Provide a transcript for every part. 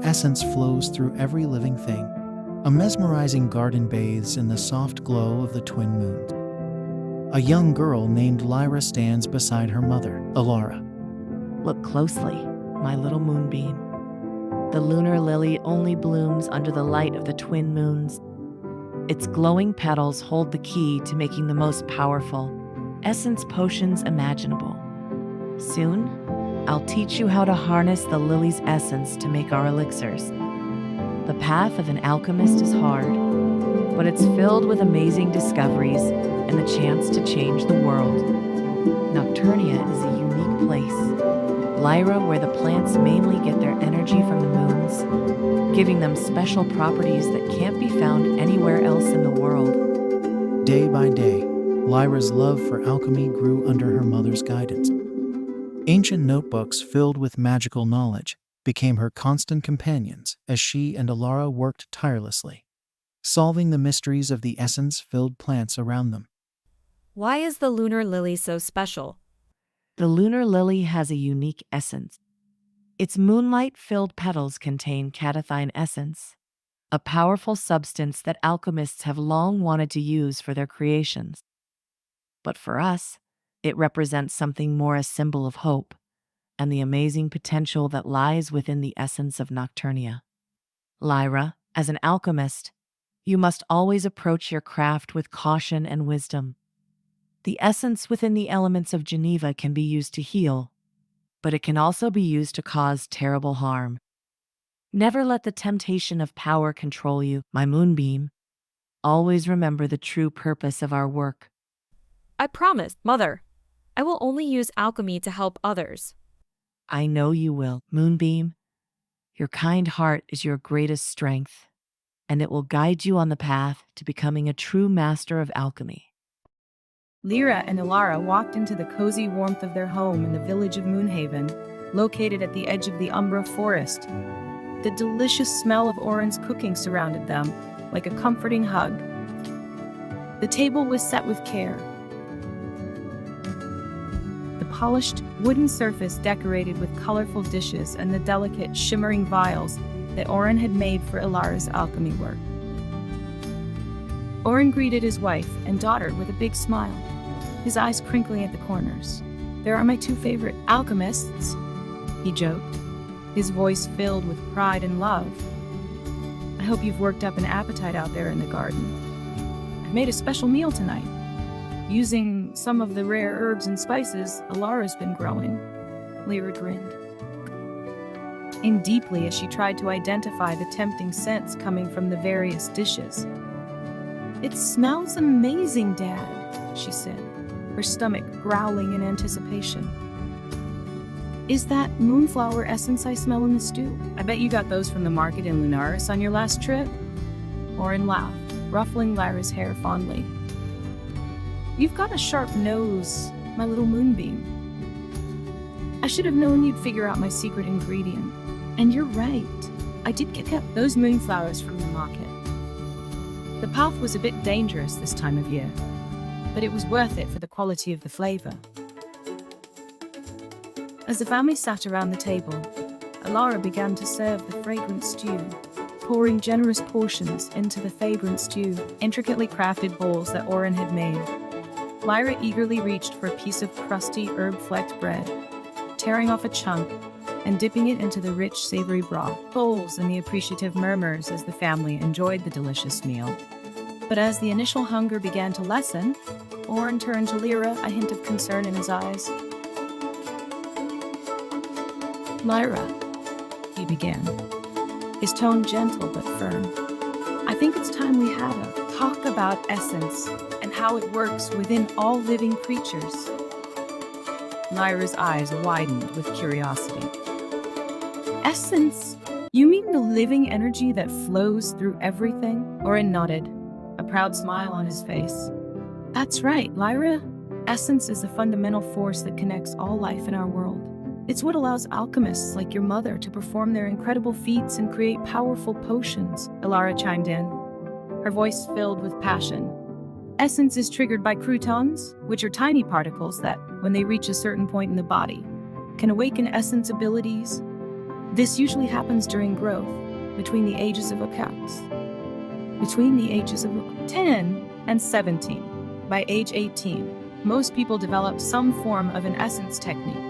essence flows through every living thing. A mesmerizing garden bathes in the soft glow of the twin moons. A young girl named Lyra stands beside her mother, Alara. Look closely, my little moonbeam. The lunar lily only blooms under the light of the twin moons. Its glowing petals hold the key to making the most powerful essence potions imaginable. Soon, I'll teach you how to harness the lily's essence to make our elixirs. The path of an alchemist is hard, but it's filled with amazing discoveries and the chance to change the world. Nocturnia is a unique place, Lyra, where the plants mainly get their energy from the moons, giving them special properties that can't be found anywhere else in the world. Day by day, Lyra's love for alchemy grew under her mother's guidance. Ancient notebooks filled with magical knowledge became her constant companions as she and Alara worked tirelessly, solving the mysteries of the essence-filled plants around them. Why is the lunar lily so special? The lunar lily has a unique essence. Its moonlight-filled petals contain catechine essence, a powerful substance that alchemists have long wanted to use for their creations. But for us, it represents something more, a symbol of hope and the amazing potential that lies within the essence of Nocturnia. Lyra, as an alchemist, you must always approach your craft with caution and wisdom. The essence within the elements of Geneva can be used to heal, but it can also be used to cause terrible harm. Never let the temptation of power control you, my moonbeam. Always remember the true purpose of our work. I promise, Mother. I will only use alchemy to help others. I know you will, Moonbeam. Your kind heart is your greatest strength, and it will guide you on the path to becoming a true master of alchemy. Lyra and Alara walked into the cozy warmth of their home in the village of Moonhaven, located at the edge of the Umbra forest. The delicious smell of Oren's cooking surrounded them, like a comforting hug. The table was set with care. The polished wooden surface decorated with colorful dishes and the delicate, shimmering vials that Oren had made for Alara's alchemy work. Oren greeted his wife and daughter with a big smile, his eyes crinkling at the corners. "There are my two favorite alchemists," he joked, his voice filled with pride and love. "I hope you've worked up an appetite out there in the garden. I've made a special meal tonight, using some of the rare herbs and spices Alara's been growing." Lyra grinned in deeply as she tried to identify the tempting scents coming from the various dishes. "It smells amazing, Dad," she said, her stomach growling in anticipation. "Is that moonflower essence I smell in the stew? I bet you got those from the market in Lunaris on your last trip." Oren laughed, ruffling Lyra's hair fondly. "You've got a sharp nose, my little moonbeam. I should have known you'd figure out my secret ingredient. And you're right, I did get those moonflowers from the market. The path was a bit dangerous this time of year, but it was worth it for the quality of the flavor." As the family sat around the table, Alara began to serve the fragrant stew, pouring generous portions into the intricately crafted bowls that Oren had made. Lyra eagerly reached for a piece of crusty, herb-flecked bread, tearing off a chunk and dipping it into the rich, savory broth. Bowls and the appreciative murmurs as the family enjoyed the delicious meal. But as the initial hunger began to lessen, Oren turned to Lyra, a hint of concern in his eyes. "Lyra," he began, his tone gentle but firm, "I think it's time we had a talk about essence and how it works within all living creatures." Lyra's eyes widened with curiosity. "Essence? You mean the living energy that flows through everything?" Oren nodded, a proud smile on his face. "That's right, Lyra. Essence is the fundamental force that connects all life in our world. It's what allows alchemists like your mother to perform their incredible feats and create powerful potions," Alara chimed in, her voice filled with passion. "Essence is triggered by croutons, which are tiny particles that, when they reach a certain point in the body, can awaken essence abilities. This usually happens during growth, between the ages of 10 and 17. By age 18, most people develop some form of an essence technique.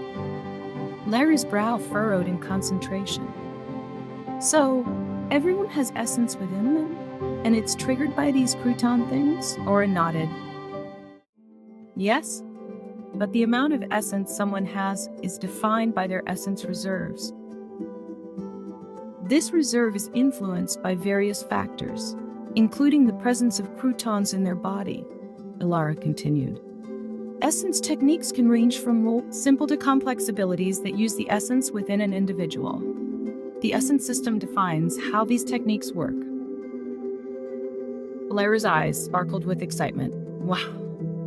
Lyra's brow furrowed in concentration. So, everyone has essence within them, and it's triggered by these crouton things? Ora nodded. Yes, but the amount of essence someone has is defined by their essence reserves. This reserve is influenced by various factors, including the presence of croutons in their body, Ilara continued. Essence techniques can range from simple to complex abilities that use the essence within an individual. The essence system defines how these techniques work. Lyra's eyes sparkled with excitement. Wow,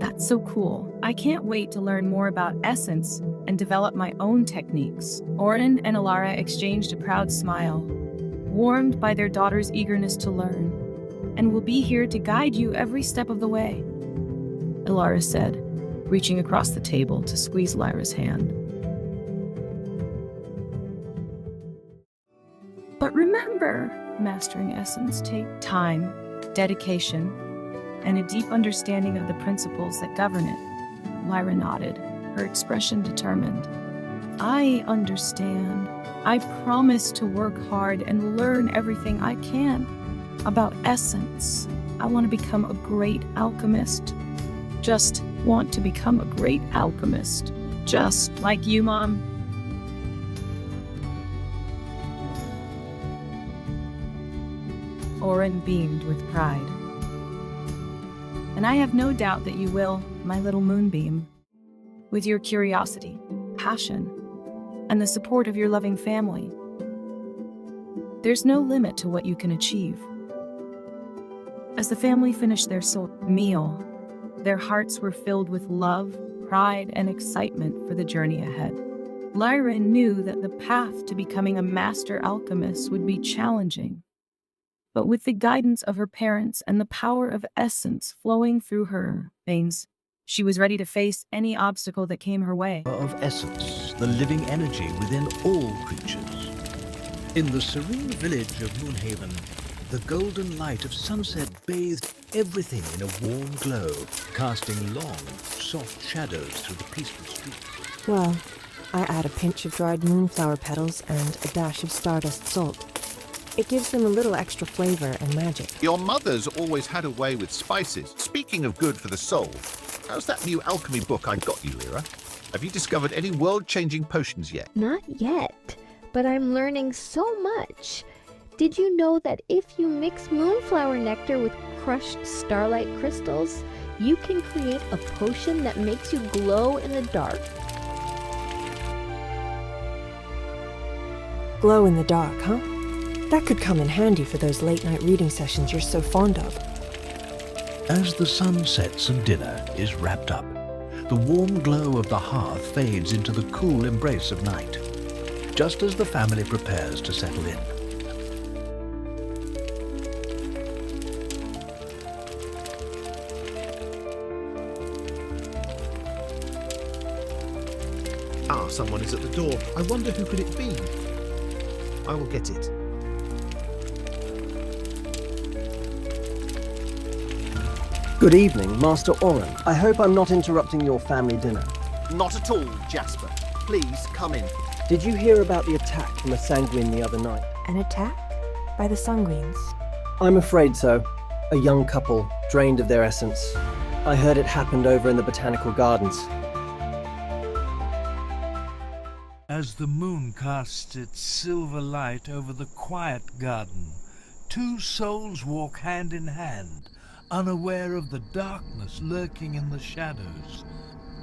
that's so cool. I can't wait to learn more about essence and develop my own techniques. Orin and Ilara exchanged a proud smile, warmed by their daughter's eagerness to learn, and will be here to guide you every step of the way, Ilara said, reaching across the table to squeeze Lyra's hand. But remember, mastering essence takes time, dedication, and a deep understanding of the principles that govern it. Lyra nodded, her expression determined. I understand. I promise to work hard and learn everything I can about essence. I want to become a great alchemist. Just want to become a great alchemist. Just like you, Mom. Orin beamed with pride. And I have no doubt that you will, my little moonbeam. With your curiosity, passion, and the support of your loving family, there's no limit to what you can achieve. As the family finished their meal, their hearts were filled with love, pride, and excitement for the journey ahead. Lyra knew that the path to becoming a master alchemist would be challenging, but with the guidance of her parents and the power of essence flowing through her veins, she was ready to face any obstacle that came her way. Of essence, the living energy within all creatures. In the serene village of Moonhaven, the golden light of sunset bathed everything in a warm glow, casting long, soft shadows through the peaceful streets. Well, I add a pinch of dried moonflower petals and a dash of stardust salt. It gives them a little extra flavor and magic. Your mother's always had a way with spices. Speaking of good for the soul, how's that new alchemy book I got you, Lyra? Have you discovered any world-changing potions yet? Not yet, but I'm learning so much. Did you know that if you mix moonflower nectar with crushed starlight crystals, you can create a potion that makes you glow in the dark? Glow in the dark, huh? That could come in handy for those late-night reading sessions you're so fond of. As the sun sets and dinner is wrapped up, the warm glow of the hearth fades into the cool embrace of night, just as the family prepares to settle in. Ah, someone is at the door. I wonder who could it be? I will get it. Good evening, Master Oren. I hope I'm not interrupting your family dinner. Not at all, Jasper. Please, come in. Did you hear about the attack from a sanguin the other night? An attack? By the sanguines? I'm afraid so. A young couple, drained of their essence. I heard it happened over in the botanical gardens. As the moon casts its silver light over the quiet garden, two souls walk hand in hand, unaware of the darkness lurking in the shadows.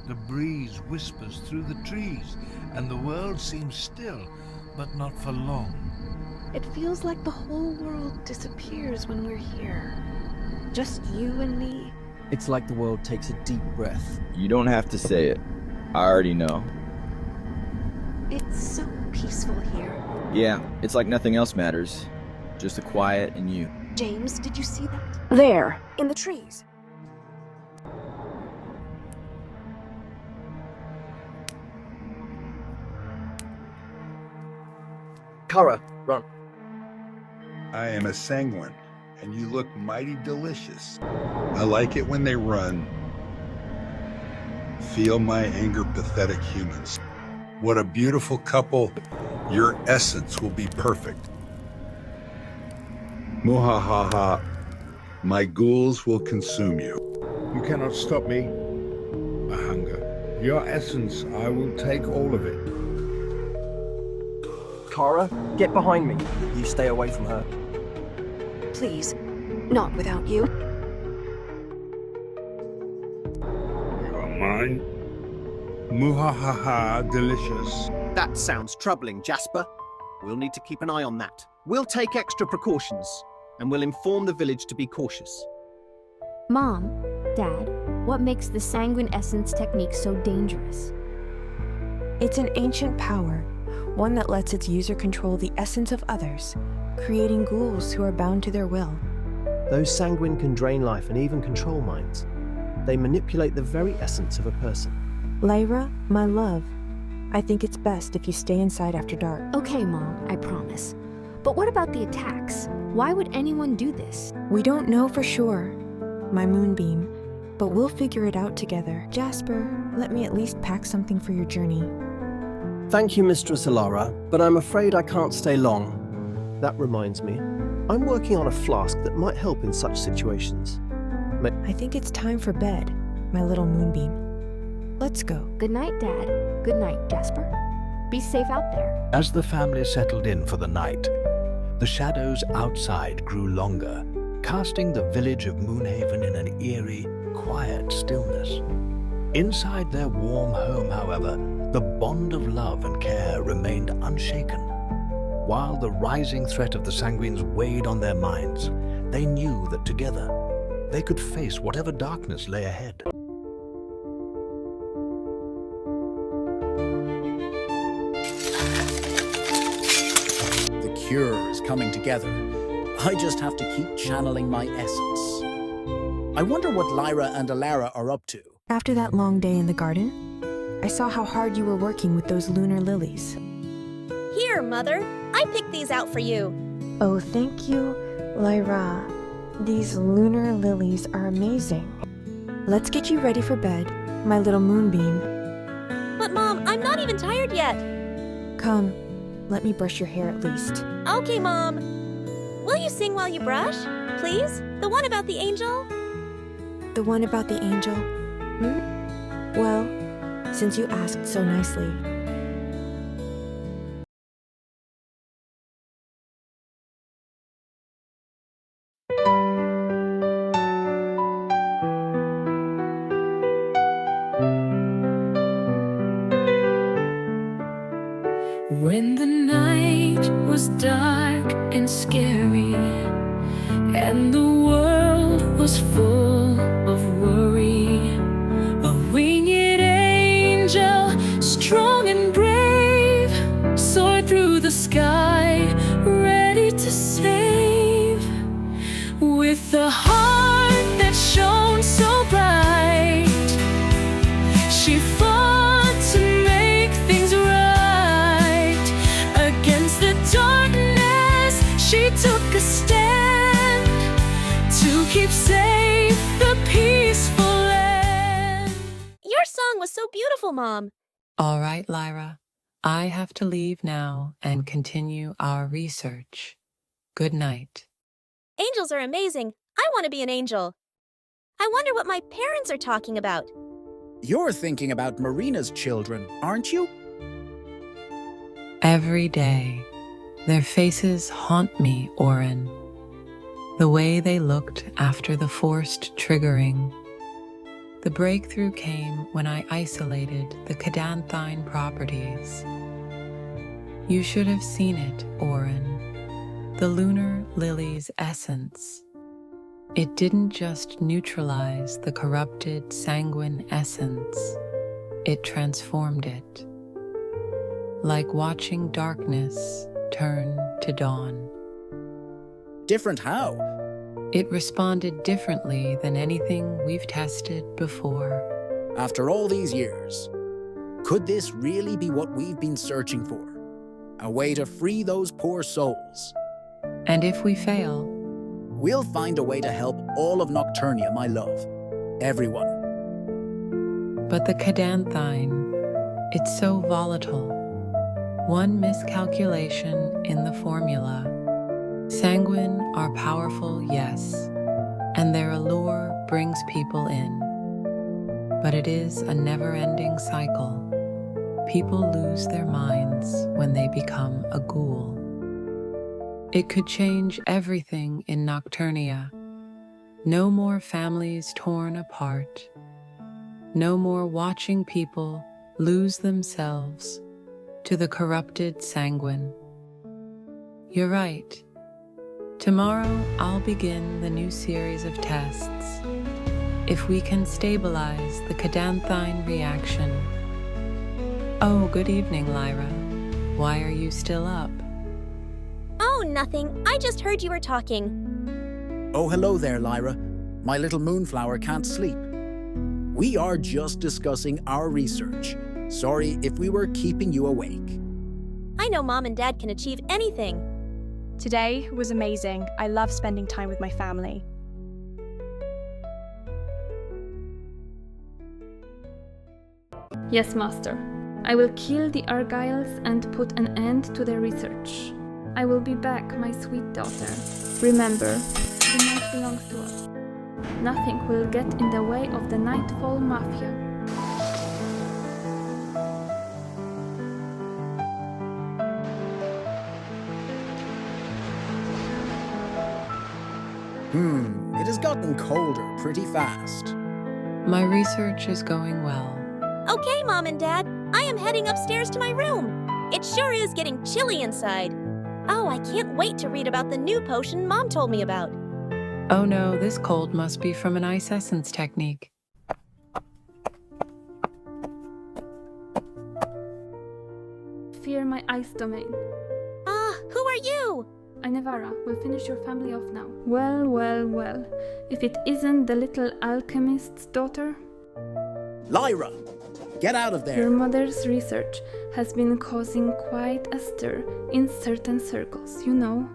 The breeze whispers through the trees, and the world seems still, but not for long. It feels like the whole world disappears when we're here. Just you and me. It's like the world takes a deep breath. You don't have to say it. I already know. It's so peaceful here. Yeah, it's like nothing else matters. Just the quiet and you. James, did you see that? There, in the trees. Kara, run. I am a sanguin, and you look mighty delicious. I like it when they run. Feel my anger, pathetic humans. What a beautiful couple. Your essence will be perfect. Muhahaha. My ghouls will consume you. You cannot stop me. My hunger. Your essence, I will take all of it. Kara, get behind me. You stay away from her. Please, not without you. You are mine. Muhahaha, delicious. That sounds troubling, Jasper. We'll need to keep an eye on that. We'll take extra precautions, and we'll inform the village to be cautious. Mom, Dad, what makes the sanguine essence technique so dangerous? It's an ancient power, one that lets its user control the essence of others, creating ghouls who are bound to their will. Those sanguine can drain life and even control minds. They manipulate the very essence of a person. Lyra, my love, I think it's best if you stay inside after dark. Okay, Mom, I promise. But what about the attacks? Why would anyone do this? We don't know for sure, my moonbeam, but we'll figure it out together. Jasper, let me at least pack something for your journey. Thank you, Mistress Lyra, but I'm afraid I can't stay long. That reminds me, I'm working on a flask that might help in such situations. I think it's time for bed, my little moonbeam. Let's go. Good night, Dad. Good night, Jasper. Be safe out there. As the family settled in for the night, the shadows outside grew longer, casting the village of Moonhaven in an eerie, quiet stillness. Inside their warm home, however, the bond of love and care remained unshaken. While the rising threat of the sanguines weighed on their minds, they knew that together they could face whatever darkness lay ahead. The cure is coming together. I just have to keep channeling my essence. I wonder what Lyra and Alara are up to. After that long day in the garden, I saw how hard you were working with those lunar lilies. Here, Mother. I picked these out for you. Oh, thank you, Lyra. These lunar lilies are amazing. Let's get you ready for bed, my little moonbeam. But Mom, I'm not even tired yet. Come, let me brush your hair at least. Okay, Mom. Will you sing while you brush, please? The one about the angel? The one about the angel? Well, since you asked so nicely. When the night was dark and scary, and the world was full of worry, a winged angel, strong and brave, soared through the sky, ready to save. With a heart that shone so bright, she fought to make things right. Against the darkness, she took a stand to keep safe the peaceful land. Your song was so beautiful, Mom. All right, Lyra. I have to leave now and continue our research. Good night. Angels are amazing. I want to be an angel. I wonder what my parents are talking about. You're thinking about Marina's children, aren't you? Every day, their faces haunt me, Orin. The way they looked after the forced triggering. The breakthrough came when I isolated the cadanthine properties. You should have seen it, Orin. The lunar lily's essence. It didn't just neutralize the corrupted sanguine essence. It transformed it. Like watching darkness turn to dawn. Different how? It responded differently than anything we've tested before. After all these years, could this really be what we've been searching for? A way to free those poor souls. And if we fail? We'll find a way to help all of Nocturnia, my love. Everyone. But the cadanthine, it's so volatile. One miscalculation in the formula. Sanguin are powerful, yes, and their allure brings people in. But it is a never-ending cycle. People lose their minds when they become a ghoul. It could change everything in Nocturnia. No more families torn apart. No more watching people lose themselves to the corrupted sanguin. You're right. Tomorrow, I'll begin the new series of tests. If we can stabilize the cadanthine reaction. Oh, good evening, Lyra. Why are you still up? Oh, nothing. I just heard you were talking. Oh, hello there, Lyra. My little moonflower can't sleep. We are just discussing our research. Sorry if we were keeping you awake. I know Mom and Dad can achieve anything. Today was amazing. I love spending time with my family. Yes, Master. I will kill the Argyles and put an end to their research. I will be back, my sweet daughter. Remember, the night belongs to us. Nothing will get in the way of the Nightfall Mafia. It has gotten colder pretty fast. My research is going well. Okay, Mom and Dad, I am heading upstairs to my room. It sure is getting chilly inside. Oh, I can't wait to read about the new potion Mom told me about. Oh no, this cold must be from an ice essence technique. Fear my ice domain. Who are you? Ainevara will finish your family off now. Well, well, well. If it isn't the little alchemist's daughter. Lyra, get out of there. Your mother's research has been causing quite a stir in certain circles, you know.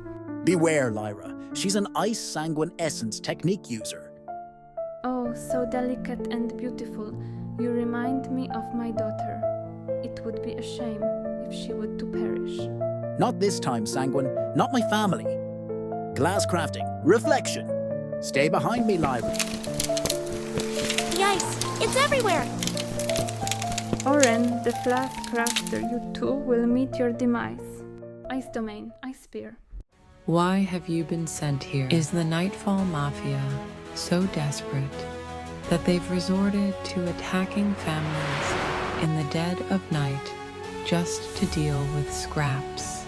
Beware, Lyra. She's an ice sanguin essence technique user. Oh, so delicate and beautiful. You remind me of my daughter. It would be a shame if she would to perish. Not this time, Sanguin. Not my family. Glass crafting. Reflection. Stay behind me, Lyra. The ice! It's everywhere! Oren, the flask crafter, you too will meet your demise. Ice domain, ice spear. Why have you been sent here? Is the Nightfall Mafia so desperate that they've resorted to attacking families in the dead of night just to deal with scraps?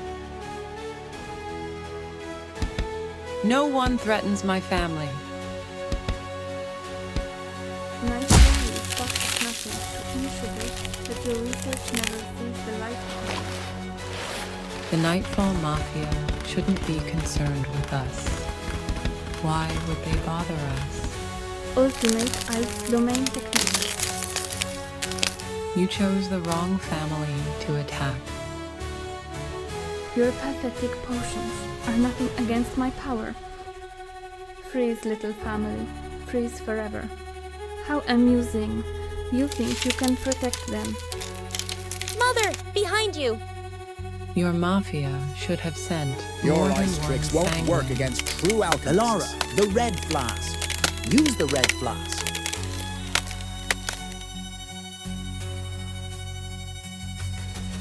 No one threatens my family. Nightfall is stuck at nothing to ensure that your research never sees the light of day. The Nightfall Mafia shouldn't be concerned with us. Why would they bother us? Ultimate ice domain technique. You chose the wrong family to attack. Your pathetic potions are nothing against my power. Freeze, little family. Freeze forever. How amusing. You think you can protect them. Mother! Behind you! Your Mafia should have sent Your more ice than tricks one won't sanguin. work against true alchemists. Lyra, the red flask. Use the red flask.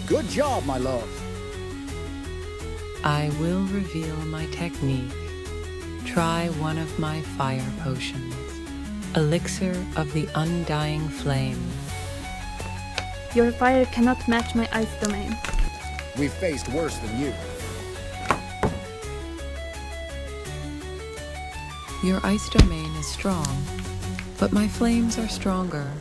Good job, my love. I will reveal my technique. Try one of my fire potions. Elixir of the Undying Flame. Your fire cannot match my ice domain. We've faced worse than you. Your ice domain is strong, but my flames are stronger.